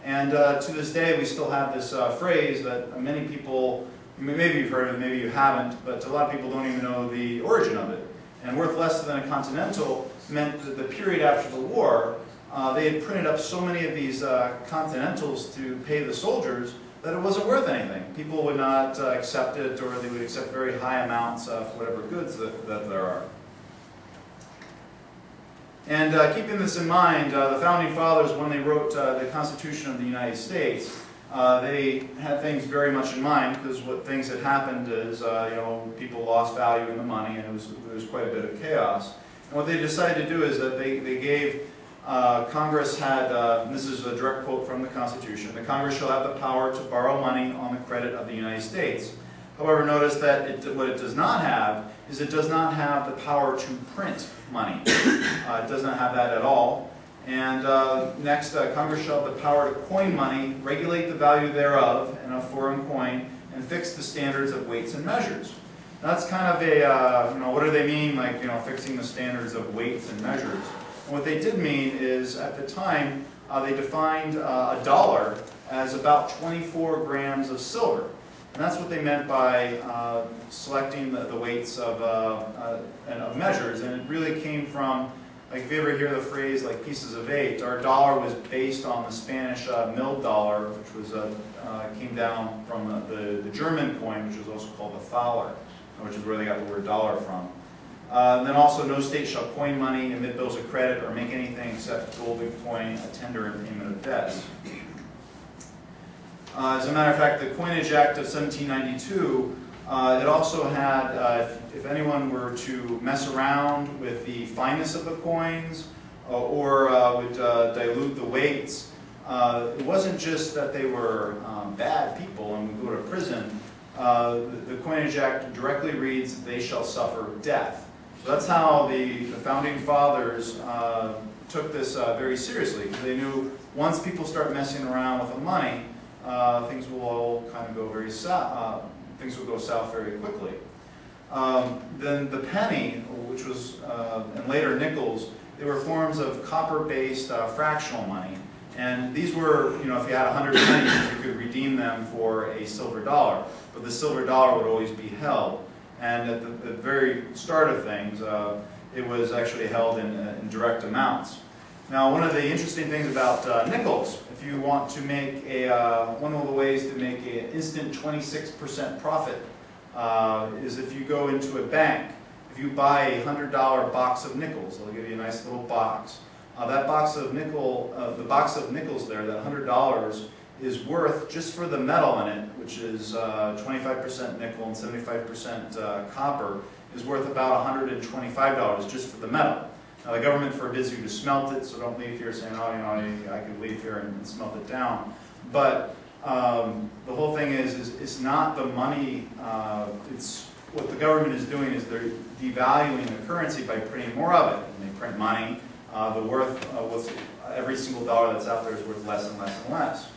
And to this day, we still have this phrase that many people, maybe you've heard of it, maybe you haven't, but a lot of people don't even know the origin of it. And worth less than a continental meant that the period after the war, they had printed up so many of these continentals to pay the soldiers that it wasn't worth anything. People would not accept it, or they would accept very high amounts for whatever goods that there are. And keeping this in mind, the Founding Fathers, when they wrote the Constitution of the United States, they had things very much in mind, because what things had happened is, people lost value in the money, and there was quite a bit of chaos. And what they decided to do is that they gave, Congress had, and this is a direct quote from the Constitution, the Congress shall have the power to borrow money on the credit of the United States. However, notice that what it does not have is it does not have the power to print money. It does not have that at all. And next, Congress shall have the power to coin money, regulate the value thereof in a foreign coin, and fix the standards of weights and measures. That's kind of a, what do they mean, like, fixing the standards of weights and measures? And what they did mean is, at the time, they defined a dollar as about 24 grams of silver. And that's what they meant by selecting the weights of measures. And it really came from, like, if you ever hear the phrase, like, pieces of 8, our dollar was based on the Spanish milled dollar, which was came down from the German coin, which was also called the thaler, which is where they got the word dollar from. And then also, no state shall coin money, emit bills of credit, or make anything except gold and coin, a tender in payment of debts. As a matter of fact, the Coinage Act of 1792, it also had, if anyone were to mess around with the fineness of the coins, or would dilute the weights, it wasn't just that they were bad people and would go to prison. The Coinage Act directly reads, they shall suffer death. So that's how the Founding Fathers took this very seriously, because they knew once people start messing around with the money, things will all kind of go very south. Things will go south very quickly. Then the penny, which was, and later nickels, they were forms of copper-based fractional money. And these were, if you had 100 pennies, you could redeem them for a silver dollar. But the silver dollar would always be held. And at the very start of things, it was actually held in direct amounts. Now, one of the interesting things about nickels, if you want to make one of the ways to make an instant 26% profit is if you go into a bank. If you buy a $100 box of nickels, they'll give you a nice little box. That box of the box of nickels there, that $100, is worth, just for the metal in it, which is 25% nickel and 75% copper, is worth about $125 just for the metal. Now, the government forbids you to smelt it, so don't leave here saying, I could leave here and smelt it down. But the whole thing is it's not the money, it's what the government is doing is they're devaluing the currency by printing more of it. And they print money, the worth, every single dollar that's out there is worth less and less and less.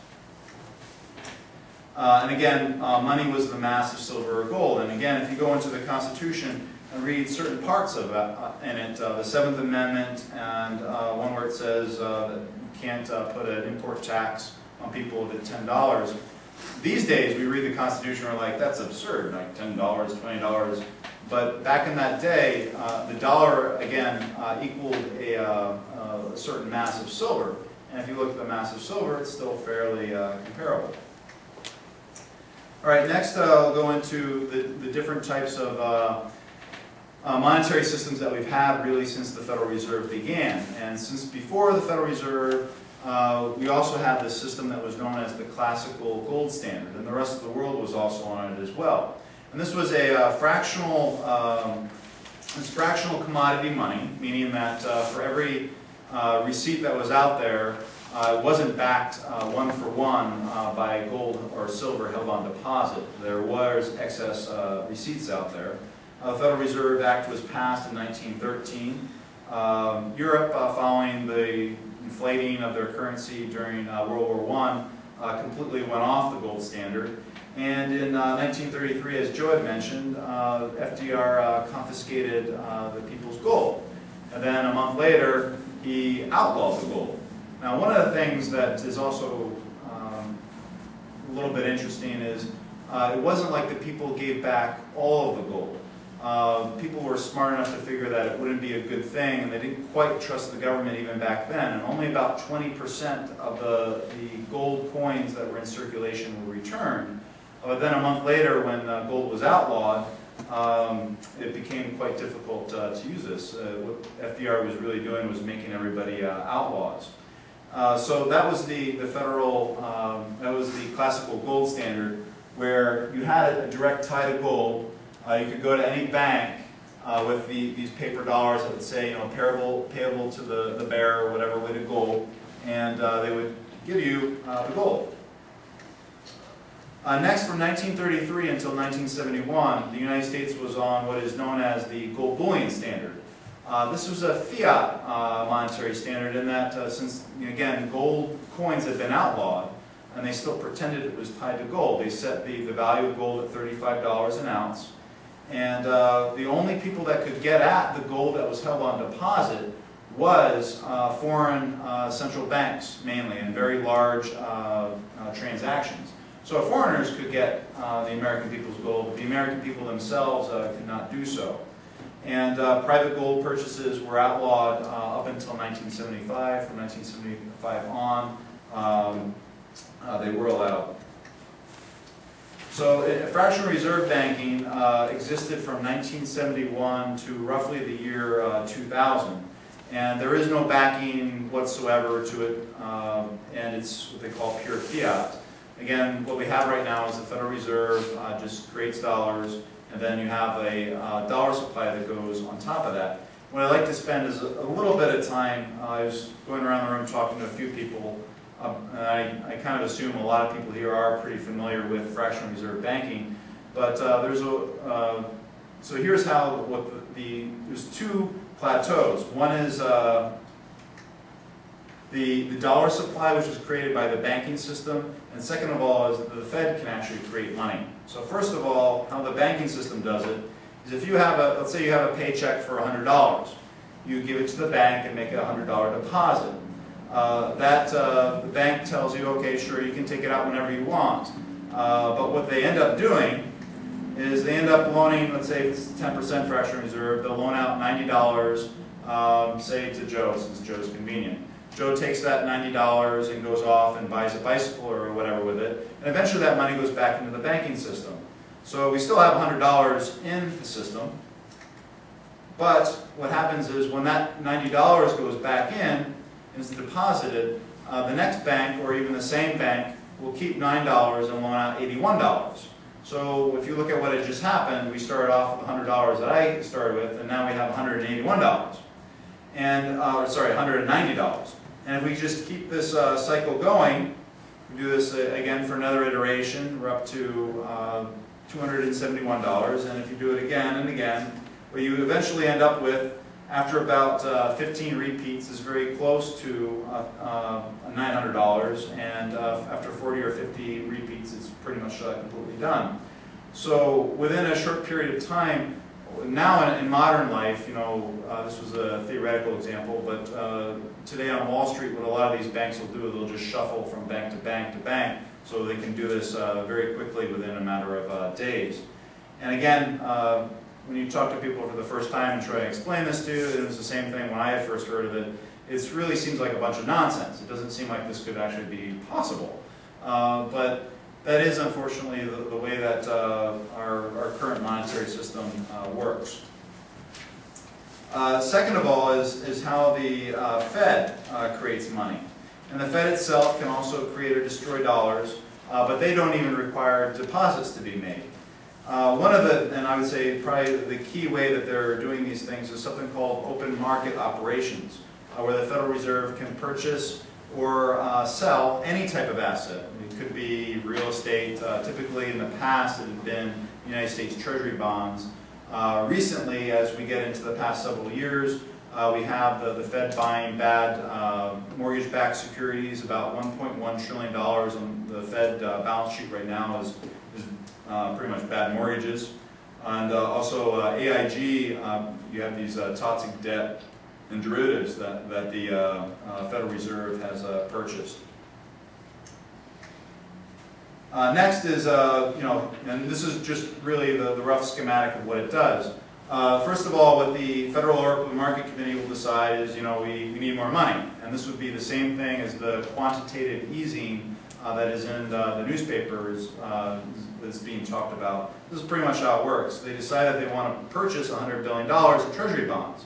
And again, money was the mass of silver or gold. And again, if you go into the Constitution and read certain parts of it, in it, the 7th Amendment, and one where it says that you can't put an import tax on people at $10. These days, we read the Constitution and we're like, that's absurd, like $10, $20. But back in that day, the dollar, again, equaled a certain mass of silver. And if you look at the mass of silver, it's still fairly comparable. All right, next I'll go into the different types of monetary systems that we've had really since the Federal Reserve began. And since before the Federal Reserve, we also had this system that was known as the classical gold standard, and the rest of the world was also on it as well. And this was a fractional commodity money, meaning that for every receipt that was out there, it wasn't backed one for one by gold or silver held on deposit. There was excess receipts out there. The Federal Reserve Act was passed in 1913. Europe, following the inflating of their currency during World War I, completely went off the gold standard. And in 1933, as Joe had mentioned, FDR confiscated the people's gold. And then a month later, he outlawed the gold. Now, one of the things that is also little bit interesting is it wasn't like the people gave back all of the gold. People were smart enough to figure that it wouldn't be a good thing, and they didn't quite trust the government even back then, and only about 20% of the gold coins that were in circulation were returned. But then a month later, when gold was outlawed, it became quite difficult to use this. What FDR was really doing was making everybody outlaws. So that was the federal, that was the classical gold standard, where you had a direct tie to gold. You could go to any bank with these paper dollars that would say, you know, payable to the bearer, or whatever, weight of gold, and they would give you the gold. Next, from 1933 until 1971, the United States was on what is known as the gold bullion standard. This was a fiat monetary standard in that since, again, gold coins had been outlawed, and they still pretended it was tied to gold. They set the value of gold at $35 an ounce, and the only people that could get at the gold that was held on deposit was foreign central banks, mainly, and very large transactions. So foreigners could get the American people's gold, but the American people themselves could not do so. And private gold purchases were outlawed up until 1975. From 1975 on, they were allowed. So fractional reserve banking existed from 1971 to roughly the year 2000. And there is no backing whatsoever to it, and it's what they call pure fiat. Again, what we have right now is the Federal Reserve just creates dollars, and then you have a dollar supply that goes on top of that. What I like to spend is a little bit of time. I was going around the room talking to a few people, and I kind of assume a lot of people here are pretty familiar with fractional reserve banking. But so here's how there's two plateaus. One is the dollar supply, which is created by the banking system, and second of all is that the Fed can actually create money. So first of all, how the banking system does it is if you have let's say you have a paycheck for $100, you give it to the bank and make a $100 deposit. The bank tells you, okay, sure, you can take it out whenever you want. But what they end up doing is they end up loaning, let's say it's 10% fractional reserve, they'll loan out $90, say to Joe, since Joe's convenient. Joe takes that $90 and goes off and buys a bicycle or whatever with it, and eventually that money goes back into the banking system. So we still have $100 in the system, but what happens is when that $90 goes back in and is deposited, the next bank, or even the same bank, will keep $9 and loan out $81. So if you look at what had just happened, we started off with $100 that I started with, and now we have $181. And, sorry, $190. And if we just keep this cycle going, we do this again for another iteration, we're up to $271. And if you do it again and again, what you eventually end up with, after about 15 repeats, is very close to $900. And after 40 or 50 repeats, it's pretty much completely done. So within a short period of time, now in modern life, this was a theoretical example, but today on Wall Street, what a lot of these banks will do is they'll just shuffle from bank to bank to bank, so they can do this very quickly within a matter of days. And again, when you talk to people for the first time and try to explain this to you, it was the same thing when I had first heard of it. It really seems like a bunch of nonsense. It doesn't seem like this could actually be possible. But that is unfortunately the way that our current monetary system works. Second of all is how the Fed creates money. And the Fed itself can also create or destroy dollars, but they don't even require deposits to be made. One of and I would say probably the key way that they're doing these things is something called open market operations, where the Federal Reserve can purchase or sell any type of asset. It could be real estate. Typically in the past it had been United States Treasury bonds. Recently, as we get into the past several years, we have the Fed buying bad mortgage-backed securities. About $1.1 trillion on the Fed balance sheet right now is pretty much bad mortgages. And also AIG, you have these toxic debt and derivatives that the Federal Reserve has purchased. Next is, and this is just really the rough schematic of what it does. First of all, what the Federal Open Market Committee will decide is, we need more money. And this would be the same thing as the quantitative easing that is in the newspapers that's being talked about. This is pretty much how it works. They decide that they want to purchase $100 billion in Treasury bonds.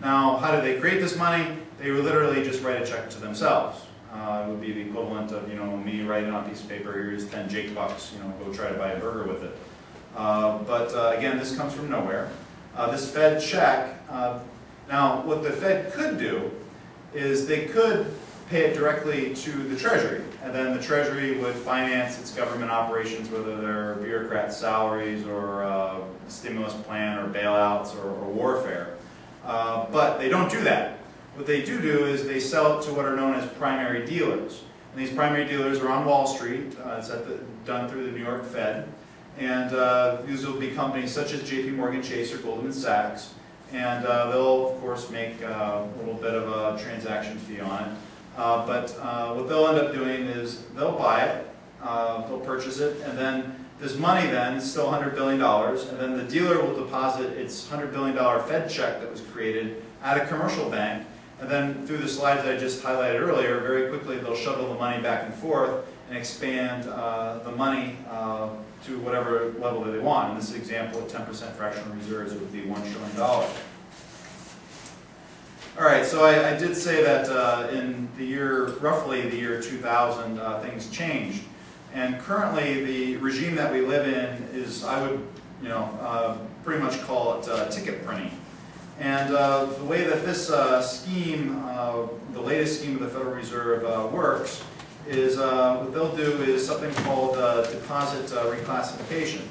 Now, how do they create this money? They would literally just write a check to themselves. It would be the equivalent of, me writing on a piece of paper, here's 10 Jake bucks, go try to buy a burger with it. Again, this comes from nowhere. This Fed check, now what the Fed could do is they could pay it directly to the Treasury, and then the Treasury would finance its government operations, whether they're bureaucrats' salaries or a stimulus plan or bailouts or warfare. But they don't do that. What they do is they sell it to what are known as primary dealers. And these primary dealers are on Wall Street. It's done through the New York Fed. And these will be companies such as JP Morgan Chase or Goldman Sachs. And they'll, of course, make a little bit of a transaction fee on it. But what they'll end up doing is they'll buy it, they'll purchase it, and then this money then is still $100 billion, and then the dealer will deposit its $100 billion Fed check that was created at a commercial bank, and then through the slides that I just highlighted earlier, very quickly they'll shuttle the money back and forth and expand the money to whatever level that they want. In this example, at 10% fractional reserves, it would be $1 trillion. All right, so I did say that in the year, roughly the year 2000, things changed. And currently, the regime that we live in is, I would, pretty much call it ticket printing. And the way that this scheme, the latest scheme of the Federal Reserve works, is what they'll do is something called deposit reclassification.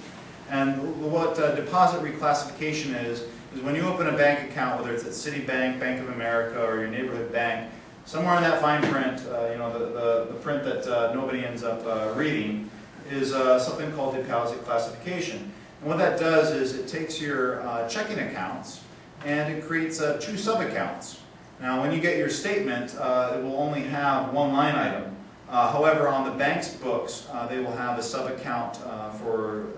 And what deposit reclassification is when you open a bank account, whether it's at Citibank, Bank of America, or your neighborhood bank, somewhere in that fine print, the print that nobody ends up reading, is something called deposit classification. And what that does is it takes your checking accounts and it creates two sub-accounts. Now, when you get your statement, it will only have one line item. However, on the bank's books, they will have a sub-account for